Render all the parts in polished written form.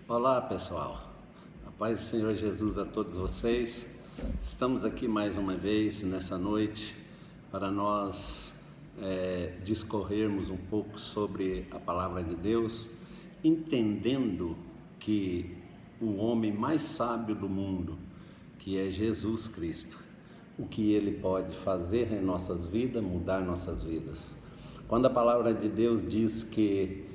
Olá pessoal, a paz do Senhor Jesus a todos vocês. Estamos aqui mais uma vez nessa noite para nós discorrermos um pouco sobre a palavra de Deus, entendendo que o homem mais sábio do mundo, que é Jesus Cristo, o que Ele pode fazer em nossas vidas, mudar nossas vidas. Quando a palavra de Deus diz que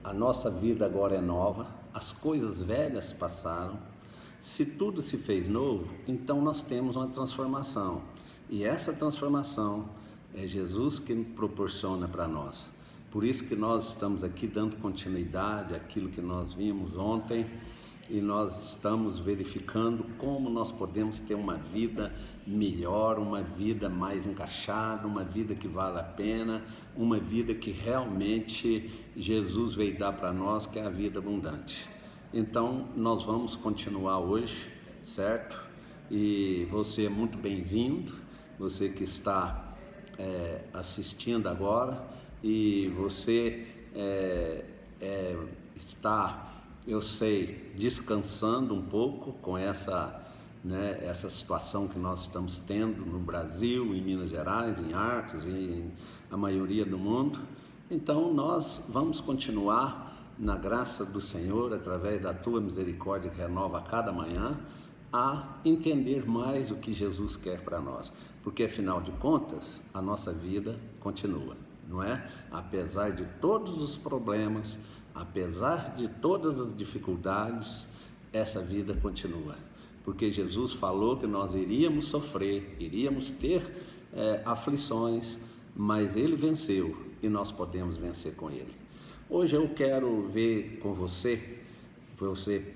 a nossa vida agora é nova, as coisas velhas passaram, se tudo se fez novo, então nós temos uma transformação. E essa transformação é Jesus que proporciona para nós. Por isso que nós estamos aqui dando continuidade àquilo que nós vimos ontem, e nós estamos verificando como nós podemos ter uma vida melhor, uma vida mais encaixada, uma vida que vale a pena, uma vida que realmente Jesus veio dar para nós, que é a vida abundante. Então nós vamos continuar hoje, certo? E você é muito bem-vindo, você que está assistindo agora, e você está, eu sei, descansando um pouco com essa situação que nós estamos tendo no Brasil, em Minas Gerais, em Arcos e a maioria do mundo. Então nós vamos continuar na graça do Senhor, através da tua misericórdia que renova a cada manhã, a entender mais o que Jesus quer para nós, porque afinal de contas a nossa vida continua, não é? Apesar de todos os problemas, apesar de todas as dificuldades, essa vida continua, porque Jesus falou que nós iríamos sofrer, iríamos ter aflições, mas Ele venceu e nós podemos vencer com Ele. Hoje eu quero ver com você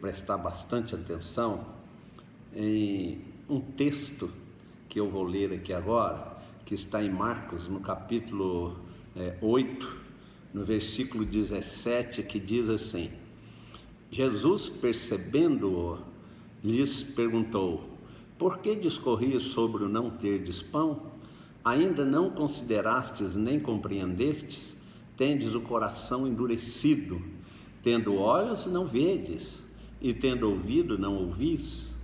prestar bastante atenção em um texto que eu vou ler aqui agora, que está em Marcos, no capítulo 8, no versículo 17, que diz assim: Jesus, percebendo-o, lhes perguntou: por que discorrias sobre o não terdes pão? Ainda não considerastes nem compreendestes? Tendes o coração endurecido, tendo olhos não vedes, e tendo ouvido não ouvis?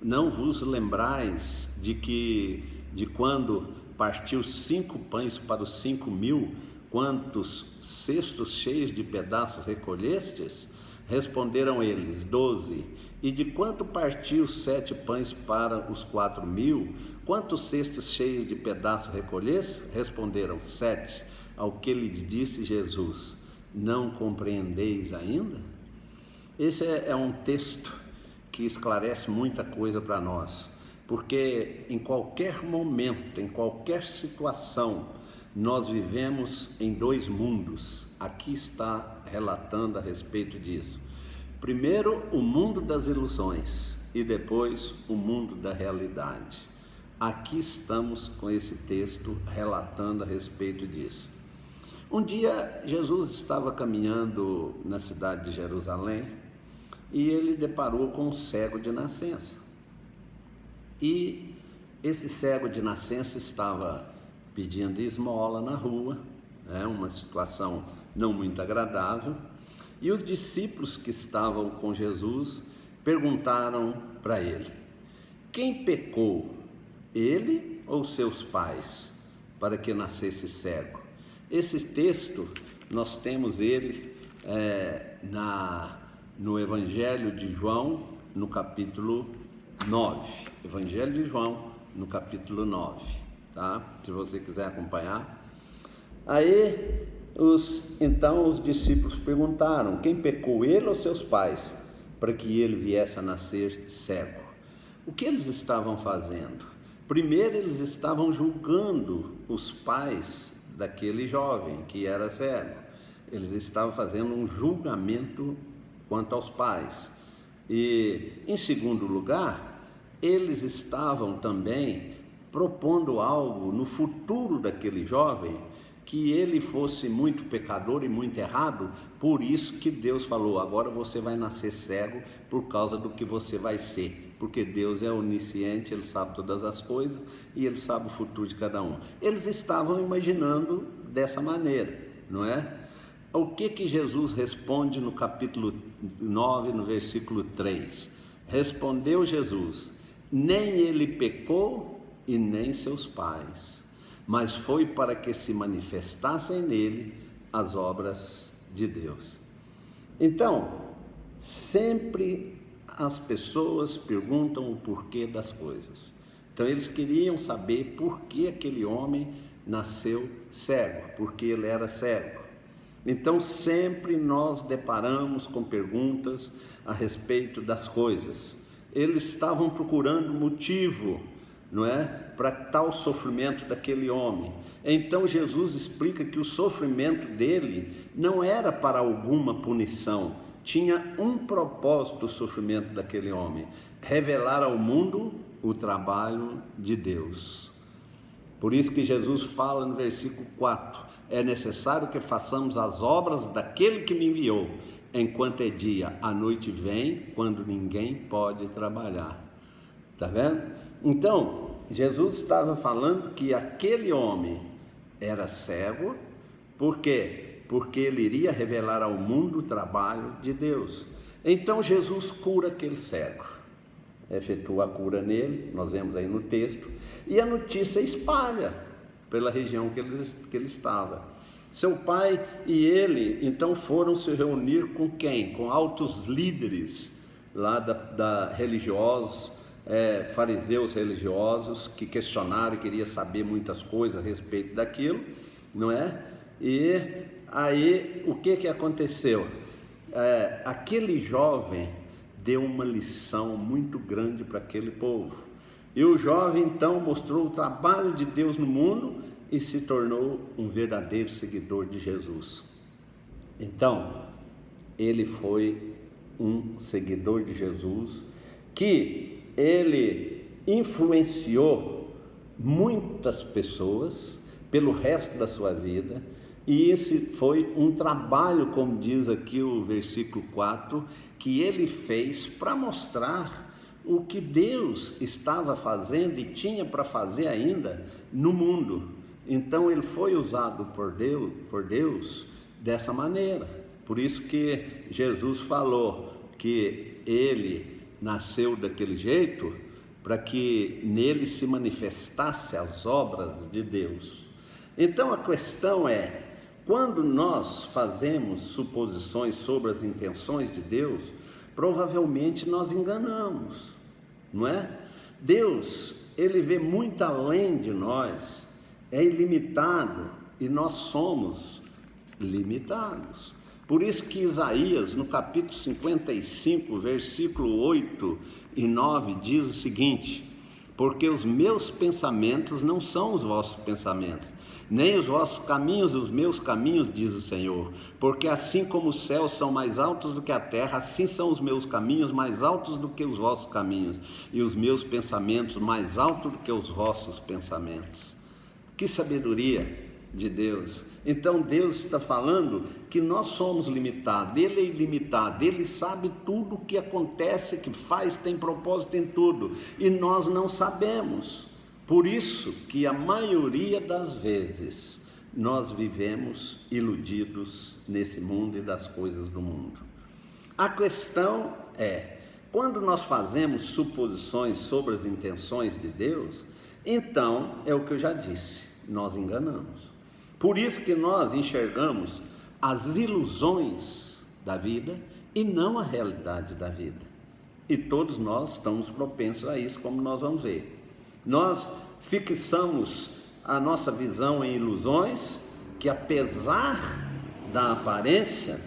Não vos lembrais de quando partiu 5 pães para os 5.000, quantos cestos cheios de pedaços recolhestes? Responderam eles: 12. E de quanto partiu 7 pães para os 4.000, quantos cestos cheios de pedaços recolhestes? Responderam: 7. Ao que lhes disse Jesus: não compreendeis ainda? Esse é um texto que esclarece muita coisa para nós, porque em qualquer momento, em qualquer situação, nós vivemos em 2 mundos. Aqui está relatando a respeito disso. Primeiro, o mundo das ilusões, e depois o mundo da realidade. Aqui estamos com esse texto relatando a respeito disso. Um dia Jesus estava caminhando na cidade de Jerusalém e ele deparou com um cego de nascença. E esse cego de nascença estava pedindo esmola na rua, uma situação não muito agradável. E os discípulos que estavam com Jesus perguntaram para ele: quem pecou, ele ou seus pais, para que nascesse cego? Esse texto nós temos ele no Evangelho de João, no capítulo 9. Evangelho de João, no capítulo 9, tá? Se você quiser acompanhar. Aí, então os discípulos perguntaram: quem pecou, ele ou seus pais, para que ele viesse a nascer cego? O que eles estavam fazendo? Primeiro, eles estavam julgando os pais daquele jovem que era cego. Eles estavam fazendo um julgamento quanto aos pais. E, em segundo lugar, eles estavam também propondo algo no futuro daquele jovem, que ele fosse muito pecador e muito errado. Por isso que Deus falou: agora você vai nascer cego por causa do que você vai ser, porque Deus é onisciente, Ele sabe todas as coisas e Ele sabe o futuro de cada um. Eles estavam imaginando dessa maneira, não é? o que Jesus responde no capítulo 9, no versículo 3? Respondeu Jesus: nem ele pecou e nem seus pais, mas foi para que se manifestassem nele as obras de Deus. Então, sempre as pessoas perguntam o porquê das coisas. Então eles queriam saber por que aquele homem nasceu cego, porque ele era cego. Então sempre nós deparamos com perguntas a respeito das coisas. Eles estavam procurando motivo, não é, para tal sofrimento daquele homem. Então Jesus explica que o sofrimento dele não era para alguma punição, tinha um propósito o sofrimento daquele homem: revelar ao mundo o trabalho de Deus. Por isso que Jesus fala no versículo 4: é necessário que façamos as obras daquele que me enviou, enquanto é dia. A noite vem, quando ninguém pode trabalhar. Está vendo? Então, Jesus estava falando que aquele homem era cego. Por quê? Porque ele iria revelar ao mundo o trabalho de Deus. Então Jesus cura aquele cego, efetua a cura nele, nós vemos aí no texto, e a notícia espalha pela região que ele estava. Seu pai e ele então foram se reunir com quem? Com altos líderes lá da religiosos, fariseus religiosos, que questionaram e queriam saber muitas coisas a respeito daquilo, não é? E aí o que aconteceu? Aquele jovem deu uma lição muito grande para aquele povo. E o jovem então mostrou o trabalho de Deus no mundo e se tornou um verdadeiro seguidor de Jesus. Então, ele foi um seguidor de Jesus, que ele influenciou muitas pessoas pelo resto da sua vida. E esse foi um trabalho, como diz aqui o versículo 4, que ele fez para mostrar o que Deus estava fazendo e tinha para fazer ainda no mundo. Então ele foi usado por Deus dessa maneira. Por isso que Jesus falou que ele nasceu daquele jeito, para que nele se manifestasse as obras de Deus. Então a questão é: quando nós fazemos suposições sobre as intenções de Deus, provavelmente nós enganamos, não é? Deus, ele vê muito além de nós, é ilimitado, e nós somos limitados. Por isso que Isaías, no capítulo 55, versículo 8 e 9, diz o seguinte: porque os meus pensamentos não são os vossos pensamentos, nem os vossos caminhos os meus caminhos, diz o Senhor. Porque assim como os céus são mais altos do que a terra, assim são os meus caminhos mais altos do que os vossos caminhos, e os meus pensamentos mais altos do que os vossos pensamentos. Que sabedoria de Deus! Então Deus está falando que nós somos limitados, Ele é ilimitado, Ele sabe tudo o que acontece, que faz, tem propósito em tudo, e nós não sabemos. Por isso que a maioria das vezes nós vivemos iludidos nesse mundo e das coisas do mundo. A questão é, quando nós fazemos suposições sobre as intenções de Deus, então é o que eu já disse, nós enganamos. Por isso que nós enxergamos as ilusões da vida e não a realidade da vida. E todos nós estamos propensos a isso, como nós vamos ver. Nós fixamos a nossa visão em ilusões que, apesar da aparência,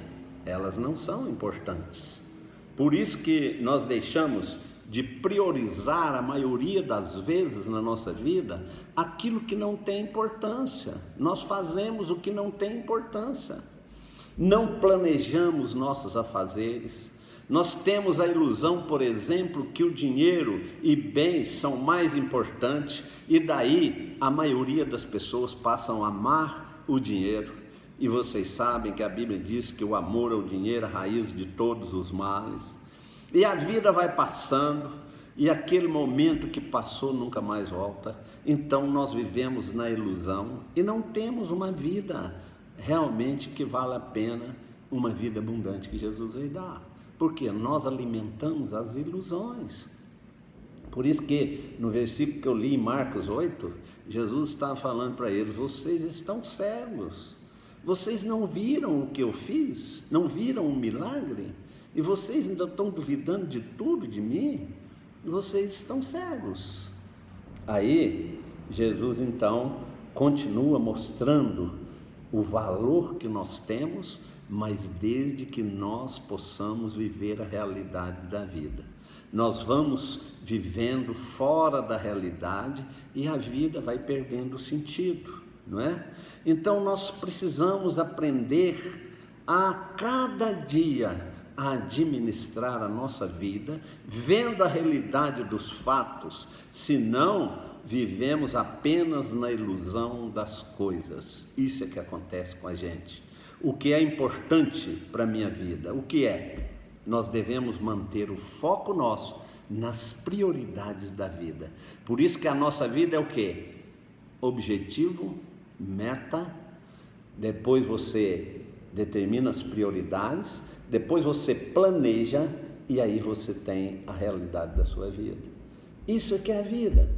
elas não são importantes. Por isso que nós deixamos de priorizar a maioria das vezes na nossa vida aquilo que não tem importância. Nós fazemos o que não tem importância. Não planejamos nossos afazeres. Nós temos a ilusão, por exemplo, que o dinheiro e bens são mais importantes, e daí a maioria das pessoas passam a amar o dinheiro. E vocês sabem que a Bíblia diz que o amor ao dinheiro é a raiz de todos os males. E a vida vai passando, e aquele momento que passou nunca mais volta. Então nós vivemos na ilusão e não temos uma vida realmente que vale a pena uma vida abundante que Jesus veio dar. Porque nós alimentamos as ilusões. Por isso que no versículo que eu li em Marcos 8, Jesus estava falando para eles: vocês estão cegos, vocês não viram o que eu fiz, não viram o milagre, e vocês ainda estão duvidando de tudo de mim, e vocês estão cegos. Aí Jesus então continua mostrando o valor que nós temos, mas desde que nós possamos viver a realidade da vida. Nós vamos vivendo fora da realidade e a vida vai perdendo sentido, não é? Então nós precisamos aprender a cada dia a administrar a nossa vida, vendo a realidade dos fatos, senão vivemos apenas na ilusão das coisas. Isso é que acontece com a gente. O que é importante para a minha vida? O que é? Nós devemos manter o foco nosso nas prioridades da vida. Por isso que a nossa vida é o quê? Objetivo, meta, depois você determina as prioridades, depois você planeja e aí você tem a realidade da sua vida. Isso é que é a vida.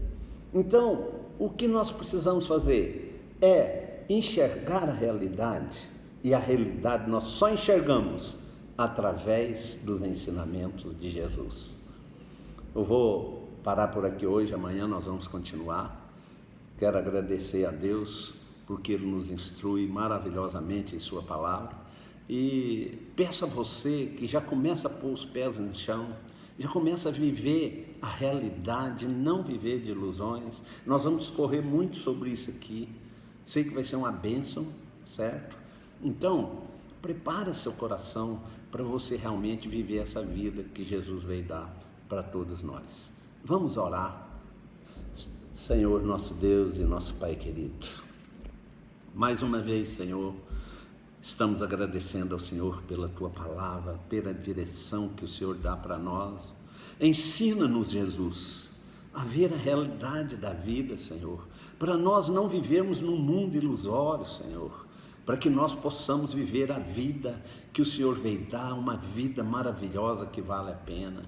Então, o que nós precisamos fazer é enxergar a realidade, e a realidade nós só enxergamos através dos ensinamentos de Jesus. Eu vou parar por aqui hoje, amanhã nós vamos continuar. Quero agradecer a Deus porque Ele nos instrui maravilhosamente em Sua palavra, e peço a você que já começa a pôr os pés no chão, já começa a viver a realidade, não viver de ilusões. Nós vamos discorrer muito sobre isso aqui, sei que vai ser uma bênção, certo? Então, prepare seu coração para você realmente viver essa vida que Jesus veio dar para todos nós. Vamos orar. Senhor, nosso Deus e nosso Pai querido, mais uma vez, Senhor, estamos agradecendo ao Senhor pela Tua palavra, pela direção que o Senhor dá para nós. Ensina-nos, Jesus, a ver a realidade da vida, Senhor, para nós não vivermos num mundo ilusório, Senhor, para que nós possamos viver a vida que o Senhor veio dar, uma vida maravilhosa que vale a pena.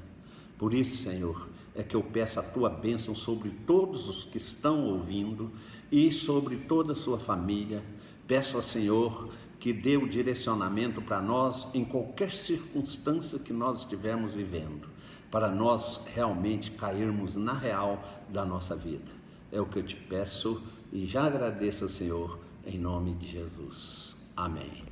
Por isso, Senhor, é que eu peço a Tua bênção sobre todos os que estão ouvindo e sobre toda a sua família. Peço ao Senhor que dê o direcionamento para nós em qualquer circunstância que nós estivermos vivendo, para nós realmente cairmos na real da nossa vida. É o que eu te peço e já agradeço ao Senhor em nome de Jesus. Amém.